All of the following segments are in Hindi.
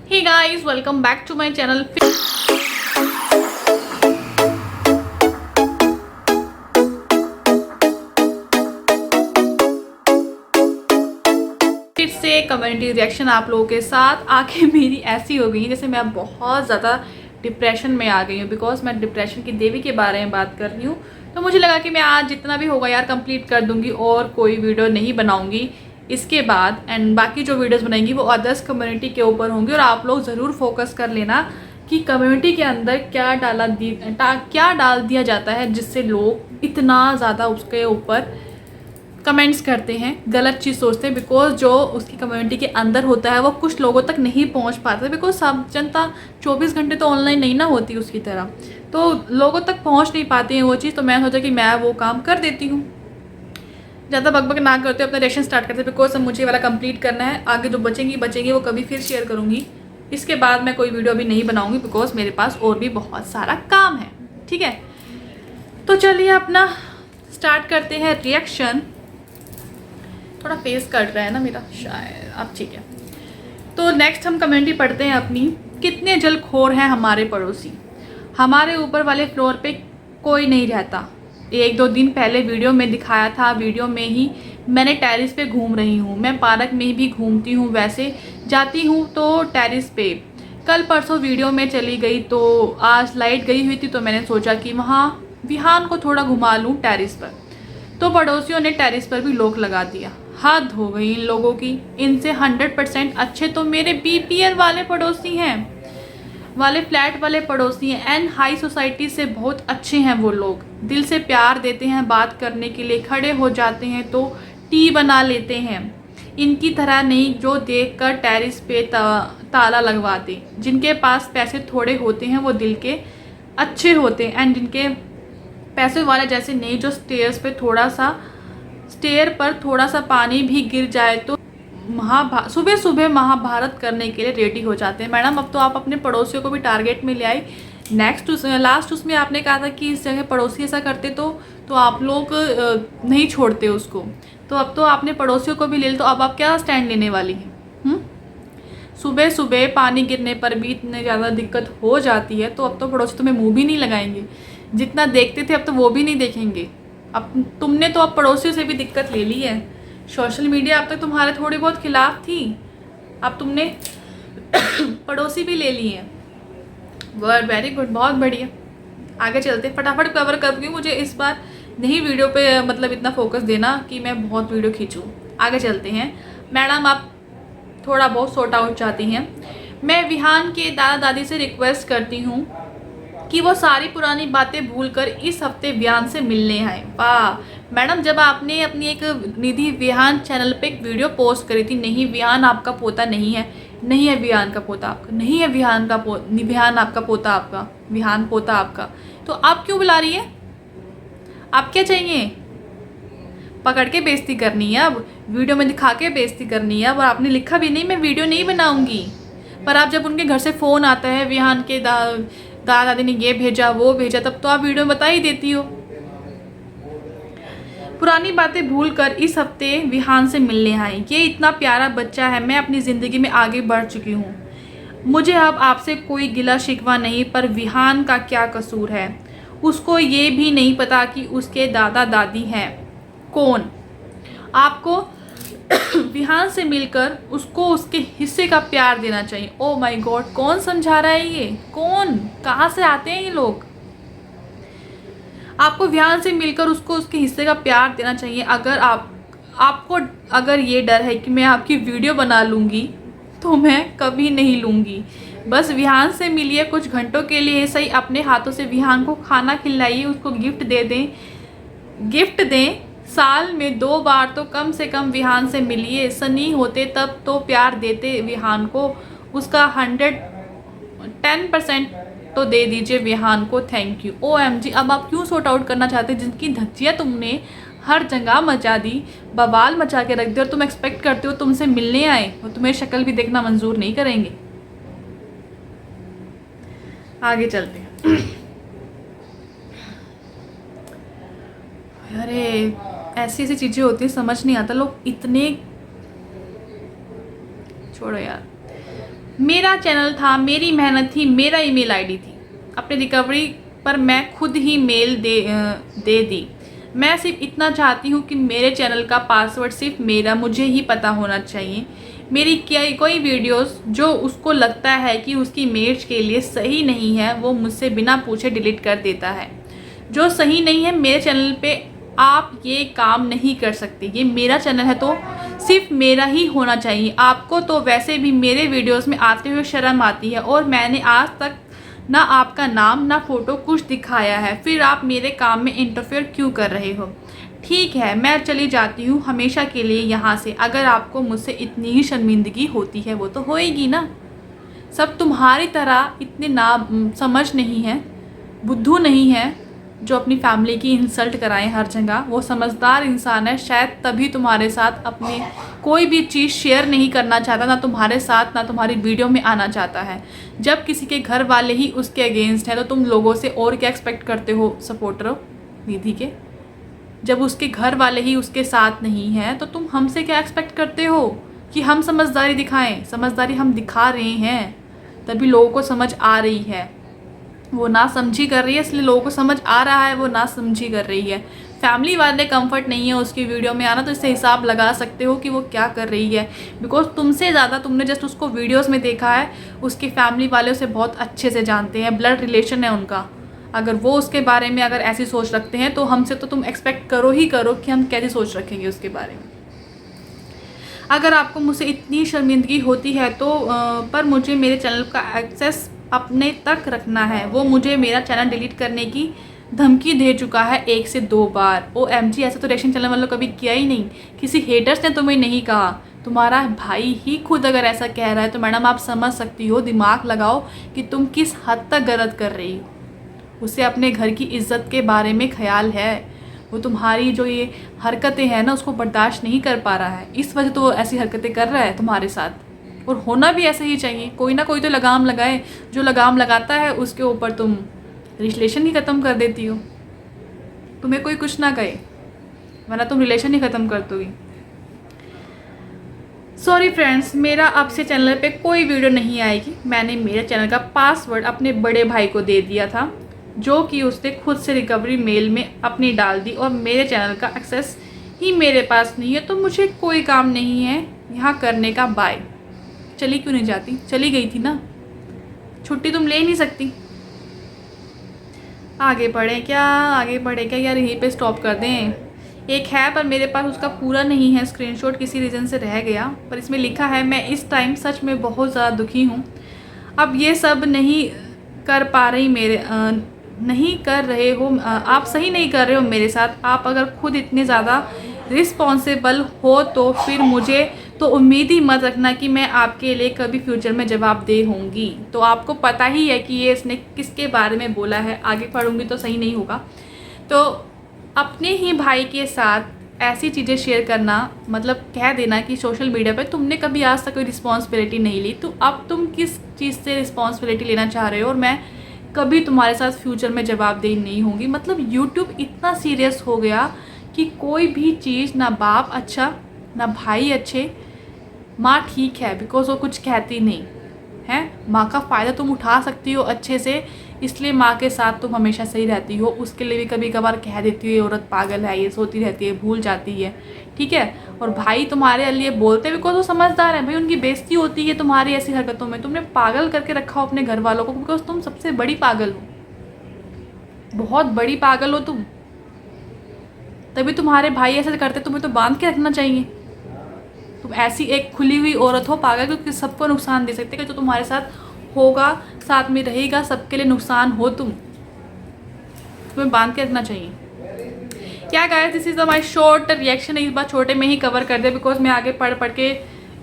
Hey guys, welcome back to my channel. फिर से कम्युनिटी रिएक्शन आप लोगों के साथ आके मेरी ऐसी हो गई है जैसे मैं बहुत ज़्यादा डिप्रेशन में आ गई हूँ। बिकॉज मैं डिप्रेशन की देवी के बारे में बात कर रही हूँ, तो मुझे लगा कि मैं आज जितना भी होगा यार कंप्लीट कर दूंगी और कोई वीडियो नहीं बनाऊंगी इसके बाद। एंड बाकी जो वीडियोस बनाएंगी वो अदर्स कम्युनिटी के ऊपर होंगी। और आप लोग ज़रूर फोकस कर लेना कि कम्युनिटी के अंदर क्या डाल दिया जाता है जिससे लोग इतना ज़्यादा उसके ऊपर कमेंट्स करते हैं, गलत चीज़ सोचते हैं। बिकॉज जो उसकी कम्युनिटी के अंदर होता है वो कुछ लोगों तक नहीं पहुंच पाता, बिकॉज सब जनता 24 घंटे तो ऑनलाइन नहीं ना होती उसकी तरह, तो लोगों तक पहुंच नहीं पाती हैं वो चीज़। तो मैं सोचा कि मैं वो काम कर देती हूँ, ज़्यादा बकबक ना करते अपना रिएक्शन स्टार्ट करते। बिकॉज अब मुझे वाला कंप्लीट करना है, आगे जो बचेंगी वो कभी फिर शेयर करूँगी। इसके बाद मैं कोई वीडियो अभी नहीं बनाऊँगी बिकॉज मेरे पास और भी बहुत सारा काम है। ठीक है, तो चलिए अपना स्टार्ट करते हैं रिएक्शन। थोड़ा फेस कट रहा है ना मेरा शायद, अब ठीक है। तो नेक्स्ट हम कमेंट्री पढ़ते हैं अपनी। कितने जलखोर हैं हमारे पड़ोसी, हमारे ऊपर वाले फ्लोर पे कोई नहीं रहता। 1-2 दिन पहले वीडियो में दिखाया था, वीडियो में ही मैंने टेरिस पे घूम रही हूँ। मैं पार्क में भी घूमती हूँ, वैसे जाती हूँ तो टेरिस पे। कल परसों वीडियो में चली गई तो आज लाइट गई हुई थी, तो मैंने सोचा कि वहाँ विहान को थोड़ा घुमा लूँ टेरिस पर। तो पड़ोसियों ने टेरिस पर भी लॉक लगा दिया। हद हो गई इन लोगों की। इनसे 100% अच्छे तो मेरे बीपीएल वाले पड़ोसी हैं, वाले फ्लैट वाले पड़ोसी हैं। एंड हाई सोसाइटी से बहुत अच्छे हैं वो लोग, दिल से प्यार देते हैं, बात करने के लिए खड़े हो जाते हैं तो टी बना लेते हैं। इनकी तरह नहीं जो देखकर टेरिस पे ताला लगवाते। जिनके पास पैसे थोड़े होते हैं वो दिल के अच्छे होते हैं। एंड जिनके पैसे वाले जैसे नहीं जो स्टेयर पर थोड़ा सा पानी भी गिर जाए तो सुबह सुबह महाभारत करने के लिए रेडी हो जाते हैं। मैडम अब तो आप अपने पड़ोसियों को भी टारगेट में ले आई। लास्ट उसमें आपने कहा था कि इस जगह पड़ोसी ऐसा करते तो आप लोग नहीं छोड़ते उसको, तो अब तो आपने पड़ोसियों को भी ले लिया, तो अब आप क्या स्टैंड लेने वाली हैं? सुबह सुबह पानी गिरने पर भी इतने ज़्यादा दिक्कत हो जाती है तो अब तो पड़ोसी तुम्हें मुँह भी नहीं लगाएंगे। जितना देखते थे अब तो वो भी नहीं देखेंगे। अब तुमने तो अब पड़ोसियों से भी दिक्कत ले ली है। सोशल मीडिया अब तक तुम्हारे थोड़ी बहुत खिलाफ थी, अब तुमने पड़ोसी भी ले लिए हैं। वर्ड वेरी गुड, बहुत बढ़िया। आगे चलते, फटाफट कवर कर दूँगी। मुझे इस बार नहीं वीडियो पे मतलब इतना फोकस देना कि मैं बहुत वीडियो खींचूँ। आगे चलते हैं। मैडम आप थोड़ा बहुत सॉर्ट आउट चाहती हैं। मैं विहान के दादा दादी से रिक्वेस्ट करती हूँ कि वो सारी पुरानी बातें भूलकर इस हफ्ते विहान से मिलने आए। वाह मैडम, जब आपने अपनी एक निधि विहान चैनल पे एक वीडियो पोस्ट करी थी, नहीं विहान आपका पोता नहीं है, नहीं है विहान का पोता आपका, नहीं है विहान आपका पोता आपका, विहान पोता आपका, तो आप क्यों बुला रही है? आप क्या चाहिए? पकड़ के बेइज्जती करनी है, अब वीडियो में दिखा के बेइज्जती करनी है। अब आपने लिखा भी नहीं मैं वीडियो नहीं बनाऊंगी, पर आप जब उनके घर से फ़ोन आता है विहान के दादा दादी ने ये भेजा वो भेजा, तब तो आप वीडियो में बता ही देती हो। पुरानी बातें भूलकर इस हफ्ते विहान से मिलने आई। ये इतना प्यारा बच्चा है, मैं अपनी ज़िंदगी में आगे बढ़ चुकी हूँ। मुझे अब आपसे कोई गिला शिकवा नहीं, पर विहान का क्या कसूर है? उसको ये भी नहीं पता कि उसके दादा दादी हैं कौन। आपको विहान से मिलकर उसको उसके हिस्से का प्यार देना चाहिए। ओ माय गॉड, कौन समझा रहा है ये? कौन, कहाँ से आते हैं ये लोग? आपको विहान से मिलकर उसको उसके हिस्से का प्यार देना चाहिए। अगर आपको अगर ये डर है कि मैं आपकी वीडियो बना लूँगी तो मैं कभी नहीं लूँगी। बस विहान से मिलिए कुछ घंटों के लिए सही, अपने हाथों से विहान को खाना खिलाइए, उसको गिफ्ट दें। साल में 2 बार तो कम से कम विहान से मिलिए। सनी होते तब तो प्यार देते विहान को, उसका 110% तो दे दीजिए विहान को। Thank you. OMG, अब आप क्यों सॉर्ट आउट करना चाहते हैं? जिनकी धज्जियाँ तुमने हर जगह मचा दी, बवाल मचा के रख दिया, और तुम एक्सपेक्ट करते हो तुमसे मिलने आए और तुम्हें शक्ल भी देखना मंजूर नहीं करेंगे। आगे चलते हैं। अरे ऐसी ऐसी चीज़ें होती हैं, समझ नहीं आता लोग इतने, छोड़ो यार। मेरा चैनल था, मेरी मेहनत थी, मेरा ईमेल आईडी थी। अपनी रिकवरी पर मैं खुद ही मेल दे दी। मैं सिर्फ इतना चाहती हूँ कि मेरे चैनल का पासवर्ड सिर्फ मेरा मुझे ही पता होना चाहिए। मेरी क्या कोई वीडियोस जो उसको लगता है कि उसकी इमेज के लिए सही नहीं है वो मुझसे बिना पूछे डिलीट कर देता है। जो सही नहीं है मेरे चैनल पे आप ये काम नहीं कर सकते। ये मेरा चैनल है तो सिर्फ मेरा ही होना चाहिए। आपको तो वैसे भी मेरे वीडियोस में आते हुए शर्म आती है और मैंने आज तक ना आपका नाम ना फ़ोटो कुछ दिखाया है, फिर आप मेरे काम में इंटरफेयर क्यों कर रहे हो? ठीक है, मैं चली जाती हूँ हमेशा के लिए यहाँ से। अगर आपको मुझसे इतनी ही शर्मिंदगी होती है वो तो होएगी ना। सब तुम्हारी तरह इतने ना समझ नहीं है, बुद्धू नहीं है जो अपनी फैमिली की इंसल्ट कराएं हर जगह। वो समझदार इंसान है, शायद तभी तुम्हारे साथ अपनी कोई भी चीज़ शेयर नहीं करना चाहता, ना तुम्हारे साथ ना तुम्हारी वीडियो में आना चाहता है। जब किसी के घर वाले ही उसके अगेंस्ट है तो तुम लोगों से और क्या एक्सपेक्ट करते हो सपोर्टर निधि के? जब उसके घर वाले ही उसके साथ नहीं हैं तो तुम हमसे क्या एक्सपेक्ट करते हो कि हम समझदारी दिखाएं? समझदारी हम दिखा रहे हैं, तभी लोगों को समझ आ रही है। वो ना समझी कर रही है इसलिए लोगों को समझ आ रहा है, वो ना समझी कर रही है। फैमिली वाले कंफर्ट नहीं है उसकी वीडियो में आना, तो इससे हिसाब लगा सकते हो कि वो क्या कर रही है। बिकॉज तुमसे ज़्यादा तुमने जस्ट उसको वीडियोस में देखा है, उसकी फैमिली वाले उसे बहुत अच्छे से जानते हैं, ब्लड रिलेशन है उनका। अगर वो उसके बारे में अगर ऐसी सोच रखते हैं तो हमसे तो तुम एक्सपेक्ट करो ही करो कि हम कैसी सोच रखेंगे उसके बारे में। अगर आपको मुझसे इतनी शर्मिंदगी होती है तो पर मुझे मेरे चैनल का एक्सेस अपने तक रखना है। वो मुझे मेरा चैनल डिलीट करने की धमकी दे चुका है 1 से 2 बार। OMG, ऐसा तो रिएक्शन चैनल वालों कभी किया ही नहीं। किसी हेटर्स ने तुम्हें नहीं कहा, तुम्हारा भाई ही खुद अगर ऐसा कह रहा है तो मैडम आप समझ सकती हो, दिमाग लगाओ कि तुम किस हद तक गलत कर रही हो। उसे अपने घर की इज्जत के बारे में ख्याल है। वो तुम्हारी जो ये हरकतें हैं ना उसको बर्दाश्त नहीं कर पा रहा है, इस वजह तो वो ऐसी हरकतें कर रहा है तुम्हारे साथ। और होना भी ऐसे ही चाहिए, कोई ना कोई तो लगाम लगाए। जो लगाम लगाता है उसके ऊपर तुम रिलेशन ही ख़त्म कर देती हो। तुम्हें कोई कुछ ना कहे वरना तुम रिलेशन ही ख़त्म कर दोगी। सॉरी फ्रेंड्स, मेरा अब से चैनल पे कोई वीडियो नहीं आएगी। मैंने मेरे चैनल का पासवर्ड अपने बड़े भाई को दे दिया था, जो कि उसने खुद से रिकवरी मेल में अपनी डाल दी, और मेरे चैनल का एक्सेस ही मेरे पास नहीं है, तो मुझे कोई काम नहीं है यहाँ करने का। बाय। चली क्यों नहीं जाती? चली गई थी ना, छुट्टी तुम ले नहीं सकती। आगे बढ़े क्या, आगे बढ़े क्या यार, यहीं पे स्टॉप कर दें। एक है पर मेरे पास उसका पूरा नहीं है, स्क्रीनशॉट किसी रीज़न से रह गया, पर इसमें लिखा है मैं इस टाइम सच में बहुत ज़्यादा दुखी हूँ। अब ये सब नहीं कर पा रही नहीं कर रहे हो आप, सही नहीं कर रहे हो मेरे साथ। आप अगर खुद इतने ज़्यादा रिस्पॉन्सिबल हो तो फिर मुझे तो उम्मीद ही मत रखना कि मैं आपके लिए कभी फ्यूचर में जवाबदेह होंगी। तो आपको पता ही है कि ये इसने किसके बारे में बोला है, आगे पढ़ूंगी तो सही नहीं होगा। तो अपने ही भाई के साथ ऐसी चीज़ें शेयर करना, मतलब कह देना कि सोशल मीडिया पर तुमने कभी आज तक कोई रिस्पॉन्सिबिलिटी नहीं ली, तो अब तुम किस चीज़ से रिस्पॉन्सिबिलिटी लेना चाह रहे हो, और मैं कभी तुम्हारे साथ फ्यूचर में जवाबदेह नहीं होंगी। मतलब यूट्यूब इतना सीरियस हो गया कि कोई भी चीज़, ना बाप अच्छा ना भाई अच्छे। माँ ठीक है बिकॉज वो कुछ कहती नहीं है, माँ का फ़ायदा तुम उठा सकती हो अच्छे से, इसलिए माँ के साथ तुम हमेशा सही रहती हो। उसके लिए भी कभी कभार कह देती हो ये औरत पागल है, ये सोती रहती है, भूल जाती है, ठीक है। और भाई तुम्हारे लिए बोलते बिकॉज वो समझदार है, भाई उनकी बेइज्जती होती है तुम्हारी ऐसी हरकतों में। तुमने पागल करके रखा हो अपने घर वालों को, बिकॉज तुम सबसे बड़ी पागल हो, बहुत बड़ी पागल हो तुम। तभी तुम्हारे भाई ऐसे करते, तुम्हें तो बांध के रखना चाहिए। तुम ऐसी एक खुली हुई औरत हो पागल, क्योंकि सबको नुकसान दे सकते हैं। जो तुम्हारे साथ होगा, साथ में रहेगा, सबके लिए नुकसान हो तुम्हें बांध के रखना चाहिए। क्या guys, this is my short reaction. इस बार छोटे में ही कवर कर दे बिकॉज मैं आगे पढ़ के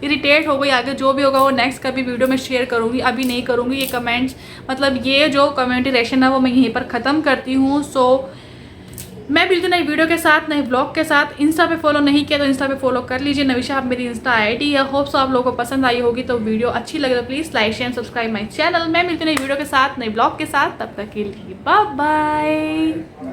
इरिटेट हो गई। आगे जो भी होगा वो नेक्स्ट कभी वीडियो में शेयर करूँगी, अभी नहीं करूँगी। ये कमेंट्स, मतलब ये जो कम्युनिटी रिएक्शन है वो मैं यहीं पर ख़त्म करती हूँ। सो मैं बिल्कुल नई वीडियो के साथ, नए ब्लॉग के साथ। इंस्टा पे फॉलो नहीं किया तो इंस्टा पे फॉलो कर लीजिए, नविशा आप मेरी इंस्टा आईडी है। होप सो आप लोगों को पसंद आई होगी। तो वीडियो अच्छी लगे तो please like share subscribe my channel. मैं मिलती हूँ नई वीडियो के साथ, नई ब्लॉग के साथ। तब तक के लिए बाय बाय।